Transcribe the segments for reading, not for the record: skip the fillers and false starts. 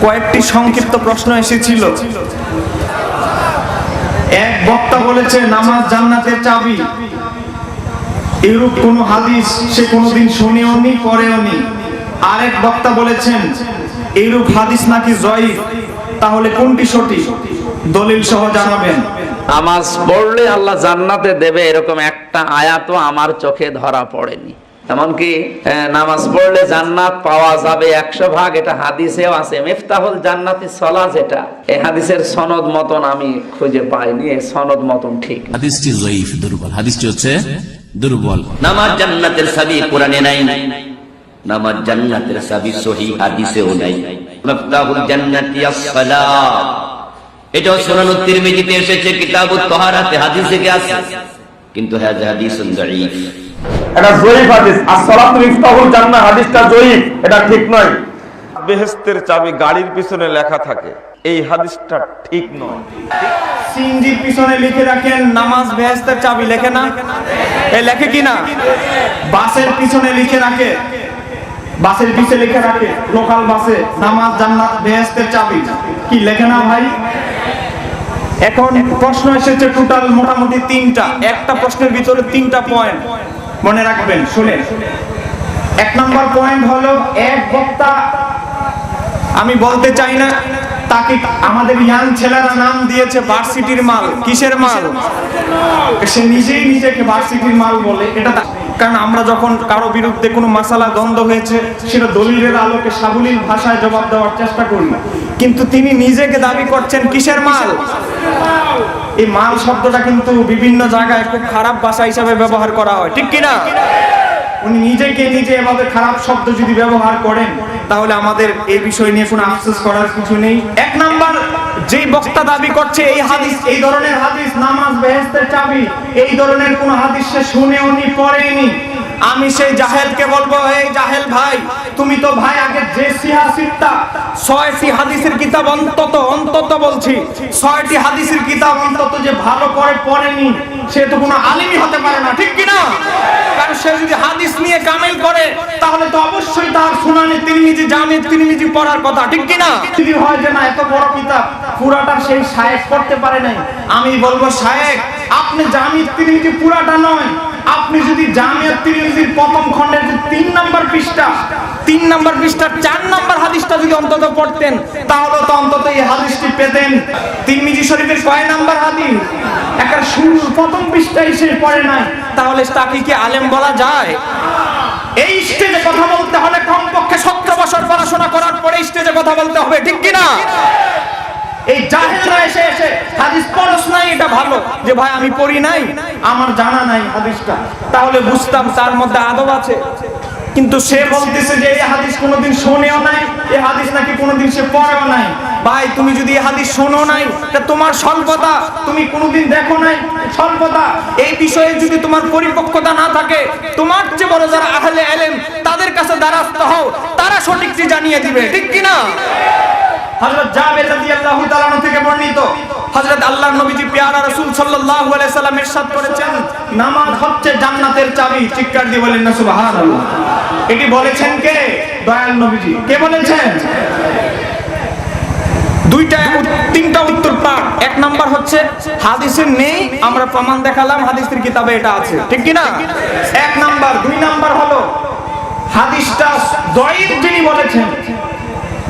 কয়েকটি সংক্ষিপ্ত প্রশ্ন এসেছিল। এক বক্তা বলেছে নামাজ জান্নাতের চাবি, এরূপ কোন হাদিস সে কোনোদিন শুনেওনি পড়েওনি। আরেক বক্তা বলেছেন এইরূপ হাদিস নাকি জয়ীফ, তাহলে কোনটি সঠিক? দলিল সহ জানাবেন। নামাজ পড়লে আল্লাহ জান্নাতে দেবে এরকম একটা আয়াতও আমার চোখে ধরা পড়েনি। এমনকি নামাজ পড়লে জান্নাত পাওয়া যাবে 100 ভাগ, এটা হাদিসেও আছে। মিফতাহুল জান্নাতি সালাহ, যেটা এই হাদিসের সনদ মতন আমি খুঁজে পাইনি, এই সনদ মতন ঠিক হাদিসটি জয়ীফ, দুর্বল। হাদিসটি হচ্ছে দুর্বল। নামাজ জান্নাতের চাবি কোরআনে নাই, নামাজ জান্নাতের চাবি সহিহ হাদিসেও নাই। মিফতাহুল জান্নাতি as-সালাহ, এটা সুনান তিরমিজিতে এসেছে, কিতাবুত তাহারাতে হাদিসে আছে, কিন্তু হাযা হাদিসুন যায়ীফ। এটা জয়ীফ হাদিস। as-সালাতু মিফতাহুল জান্নাহ হাদিসটা জয়ীফ, এটা ঠিক নয়। বেহেশতের চাবি গাড়ির পিছনে লেখা থাকে, এই হাদিসটা ঠিক নয়। সিনজির পিছনে লিখে রাখেন নামাজ বেহেশতের চাবি, লেখে না? এই লেখে কি না? বাসের পিছনে লিখে রাখে, বাসের পিছে লিখে রাখে, লোকাল বাসে নামাজ জান্নাত বেহেশতের চাবি, কি লেখে না ভাই? এখন প্রশ্ন এসেছে টোটাল মোটামুটি 3টা। একটা প্রশ্নের ভিতরে 3টা পয়েন্ট মনে রাখবেন, শুনেন। 1 নম্বর পয়েন্ট হলো, এক বক্তা, আমি বলতে চাই না, তাকে আমাদের ইয়াং ছেলেরা নাম দিয়েছে ভার্সিটির মাল। কিসের মাল? সে নিজেই নিজেকে ভার্সিটির মাল বলে। এটা কারণ আমরা যখন কারো বিরুদ্ধে কোনো মাসালা দ্বন্দ্ব হয়েছে, সেটা দলিলের আলোকে সাবলীল ভাষায় জবাব দেওয়ার চেষ্টা করি, কিন্তু তিনি নিজেকে দাবি করছেন কিসের মাল? এই মাল শব্দটা কিন্তু বিভিন্ন জায়গায় খুব খারাপ ভাষা হিসাবে ব্যবহার করা হয়, ঠিক কিনা? উনি নিজেকে নিজে এভাবে খারাপ শব্দ যদি ব্যবহার করেন, তাহলে আমাদের এই বিষয় নিয়ে কোনো আফসোস করার কিছু নেই। 1 নাম্বার, যেই বক্তা দাবি করছে এই হাদিস, এই ধরনের হাদিস নামাজ বেহেশতের চাবি, এই ধরনের কোন হাদিস সে শুনেওনি পড়েনি, আমি সেই জাহেলকে বলবো, এই জাহেল ভাই, তুমি তো ভাই আগে যে সিহাসিটটা 6টি হাদিসের কিতাব অন্তত বলছি 6টি হাদিসের কিতাব অন্তত যে ভালো করে পড়েনি, সে তো কোনো আলিমই হতে পারে না, ঠিক কিনা? কারণ সে যদি হাদিস নিয়ে কামেল করে, তাহলে তো অবশ্যই তার সুনানে তিরমিজি, জামে তিরমিজি পড়ার কথা, ঠিক কিনা? যদি হয় যে না এত বড় কিতাব পুরাটা সেই শায়েখ পড়তে পারে নাই, আমি বলবো শায়েখ, আপনি জামে তিরমিজি পুরাটা নয়, আপনি যদি জামিয়াত তিরমিজির প্রথম খণ্ডের যে 3 নম্বর পৃষ্ঠা, 3 নম্বর পৃষ্ঠার 4 নম্বর হাদিসটা যদি অন্তত পড়তেন, তাহলে তো অন্তত এই হাদিসটি পেতেন। তিরমিজি শরীফের কয় নম্বর হাদিস? একটা শুরুর প্রথম পৃষ্ঠায় সে পড়ে নাই, তাহলে তাকে কি আলেম বলা যায়? এই স্টেজে কথা বলতে হলে কমপক্ষে 17 বছর পড়াশোনা করার পরে স্টেজে কথা বলতে হবে, ঠিক কিনা? এই জাহেলরা এসে হাদিস পড়ছ নাই, এটা ভালো যে ভাই আমি পড়ি নাই, আমার জানা নাই হাদিসটা, তাহলে বুঝতাম তার মধ্যে আদব আছে। কিন্তু সে বলতেছে যে এই হাদিস কোনোদিন শুনেও নাই, এই হাদিস নাকি কোনোদিন সে পড়েও নাই। ভাই তুমি যদি এই হাদিস শোনো নাই, এটা তোমার স্বল্পতা, তুমি কোনোদিন দেখো নাই, স্বল্পতা। এই বিষয়ে যদি তোমার পরিপক্কতা না থাকে, তোমার চেয়ে বড় যারা আহলে ইলম, তাদের কাছে দ্বারস্থ হও, তারা সঠিকটি জানিয়ে দিবে, ঠিক কিনা? হযরত জাবের রাদিয়াল্লাহু তাআলা থেকে বর্ণিত, হযরত আল্লাহর নবীজি প্যারা রাসূল সাল্লাল্লাহু আলাইহি সাল্লাম ইরশাদ করেছেন, নামাজ হচ্ছে জান্নাতের চাবি। চিৎকার দিয়ে বলেন না সুবহানাল্লাহ। এটি বলেছেন কে? দয়াল নবীজি। কে বলেছেন? 3টা উত্তর পাক। 1 নাম্বার হচ্ছে হাদিসে নেই, আমরা প্রমাণ দেখালাম, হাদিসের কিতাবে এটা আছে, ঠিক কি না? 1 নাম্বার। 2 নাম্বার হলো হাদিসটা দয়ীফ যিনি বলেছেন,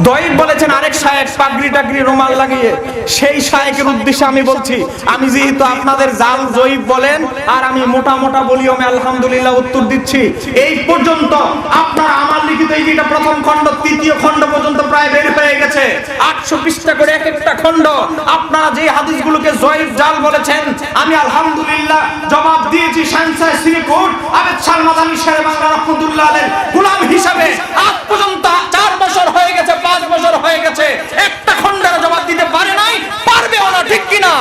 দয়ীফ বলেছেন আরেক শায়েখ, পাগড়ি টাগড়ি রুমাল লাগিয়ে, সেই শায়েখের উদ্দেশ্যে আমি বলছি, আমি যেহেতু আপনাদের জাল জয়ীফ বলেন আর আমি মোটা মোটা বলি, আমি আলহামদুলিল্লাহ উত্তর দিচ্ছি। এই পর্যন্ত আপনার আমার লিখিত এই যেটা প্রথম খণ্ড, 3য় খণ্ড পর্যন্ত প্রায় বের হয়ে গেছে, 800 পৃষ্ঠা করে এক একটা খণ্ড। আপনারা যে হাদিসগুলোকে জয়ীফ জাল বলেছেন, আমি আলহামদুলিল্লাহ জবাব দিয়েছি। সায়েন্সাই শ্রীকুট আবেদ শাহ মাদানী শেরে বাংলা রাহমাতুল্লাহ আলাইহি গোলাম হিসাবে আজ পর্যন্ত 4 বছর হয়ে গেছে, 5 বছর হয়ে গেছে, একটা খণ্ডের জবাব দিতে পারে নাই, পারবেও না, ঠিক কিনা?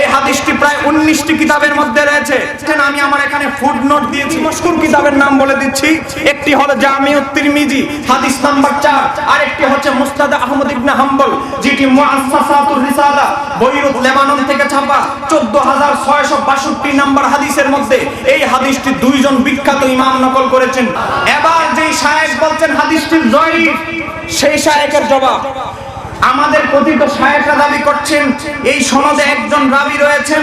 এই হাদিসটি প্রায় 19টি কিতাবের মধ্যে রয়েছে। আমি আমার এখানে ফুটনোট দিয়েছি, মশহুর কিতাবের নাম বলে দিচ্ছি। একটি হলো জামিউত তিরমিজি হাদিস নাম্বার 4, আরেকটি হচ্ছে মুসনাদ আহমদ ইবনে হাম্বল, যেটি মুআসসাসাতুর রিসালা বৈরুত লেবানন থেকে ছাপা 14662 নম্বর হাদিসের মধ্যে এই হাদিসটি 2 জন বিখ্যাত ইমাম নকল করেছেন। এবার যেই শায়েখ বলছেন হাদিসটি জয়ীফ, সেই শায়েখের জবাব। আমাদের কথিত শায়েখরা দাবি করছেন এই সনদে একজন রাবী রয়েছেন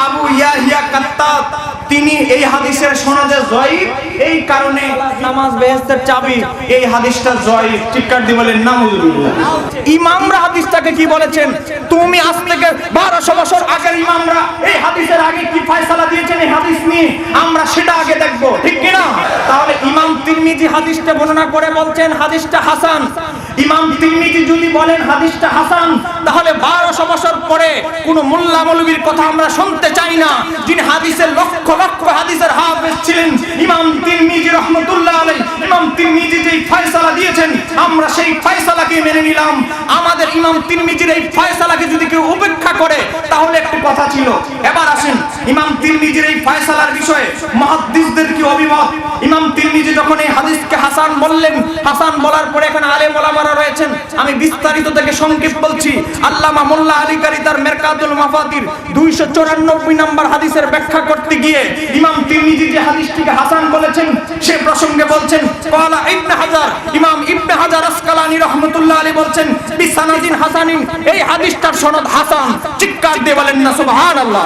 আবু ইয়াহিয়া কাত্তাব, তিনি এই হাদিসের সনদে জয়ীফ, এই কারণে নামাজ বেহেশতের চাবি এই হাদিসটা জয়ীফ। চিৎকার দিয়ে বলেন নাউজুবিল্লাহ। ইমামরা হাদিসটাকে কি বলেছেন? তুমি আজ থেকে 1200 বছর আগের ইমামরা এই হাদিসের আগে কি ফয়সালা দিয়েছেন এই হাদিস নিয়ে, আমরা সেটা আগে দেখব, ঠিক কি না? তাহলে ইমাম তিরমিজি হাদিসটা বর্ণনা করে বলছেন হাদিসটা হাসান। ইমাম তিরমিজি যদি বলেন হাদিসটা হাসান, তাহলে 1200 বছর পরে কোন মোল্লা মৌলবীর কথা আমরা শুনতে চাই না, যিনি হাদিসের লক্ষ লক্ষ হাদিসের হাফেজ ছিলেন ইমাম তিরমিজি রাহমাতুল্লাহ আলাইহি। ইমাম তিরমিজি যেই ফয়সালা দিয়েছেন আমরা সেই ফয়সালাকে মেনে নিলাম। আমাদের ইমাম তিরমিজির এই ফয়সালাকে যদি কেউ উপেক্ষা করে তাহলে একটু কথা ছিল। এবার আসেন ইমাম তিরমিজির এই ফয়সালার বিষয়ে মুহাদ্দিসদের কি অভিমত। ইমাম তিরমিজি যখন এই হাদিসকে হাসান বললেন, হাসান বলার পরে এখানে আলেম ওলামারা রয়েছেন, আমি বিস্তারিত থেকে সংক্ষেপ বলছি। আল্লামা মোল্লা আলী কারি তার মেরকাতুল মাফাতির 294 নম্বর হাদিসের ব্যাখ্যা করতে গিয়ে ইমাম তিরমিজি যে হাদিসটিকে হাসান বলেছেন সে প্রসঙ্গে বলছেন ক্বালা ইবনে হাজার, ইমাম ইবনে হাজার আসকালানী রাহমাতুল্লাহ আলাইহি বলছেন বিসানাদিন হাসানিন, এই হাদিসটার সনদ হাসান। চিৎকার দিয়ে বলেন না সুবহানাল্লাহ।